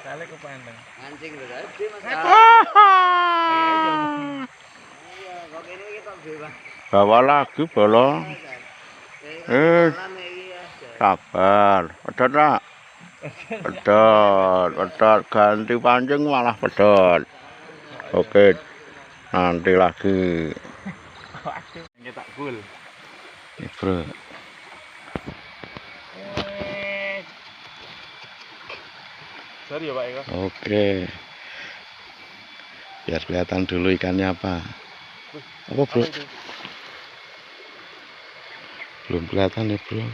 Kali kepandang. Mancing lho tadi Mas. Iya, kok ini kita bebas. Bawa lagi bolong. Sabar. Pedot nak. Pedot. Ganti pancing malah pedot. Oke. Nanti lagi. Nyetak gol. Nih, bro. Sorry ya Pak Eko. Oke. Biar kelihatan dulu ikannya apa. Apa, bro? Belum kelihatan ya, bro.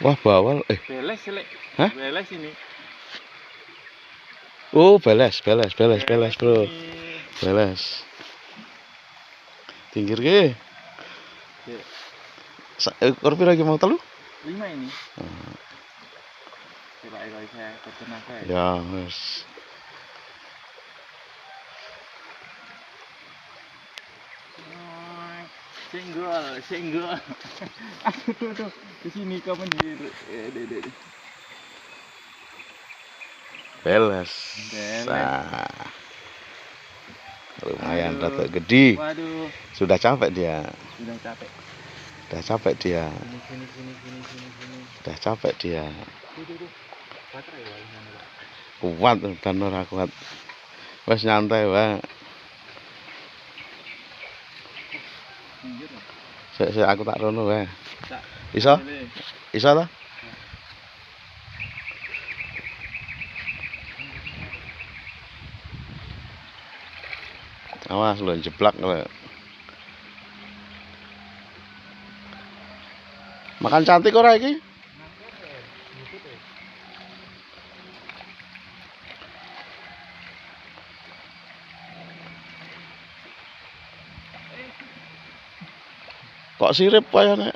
Wah, bawal. Beles selek. Hah? Beles ini. Oh, beles, bro. Beles. Tinggir ke? Ekor pira lagi mau telu? 5 ini. Coba Eko saya ketenaga ya. Ya, wes. Senggol. Tuh. Di sini kau menjadi. Beles. Beles. Nah. Lumayan rada gede. Waduh. Sudah capek dia. Sudah capek. Sudah capek dia. Sini. Sudah capek dia. Tuh. Baterai ya ini. Kuat dan ora kuat. Wes nyantai wae. Sik aku tak rono wae. Iso? Iso ta? Awas lho jeblak lho. Makan cantik ora iki? Kok sirip kayane?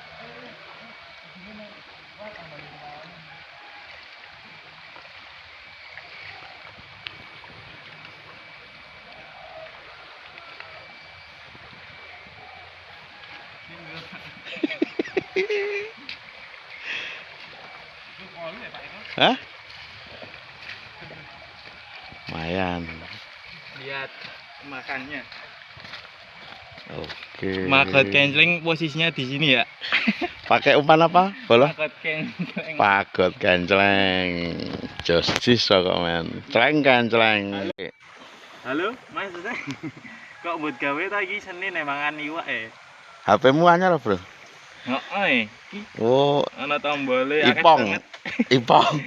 Hah? Lumayan. Lihat makannya. Oke. Magot kencling posisinya di sini ya. Pakai umpan apa? Bola? Magot kencling. Pagot kencleng. Josis kok men. Kencleng. Halo, Mas. Kok buat gawe ta iki Senin mangan iwak HP-mu anyar, bro? Heeh. Oh, Ana tombole Ipong. Ipon.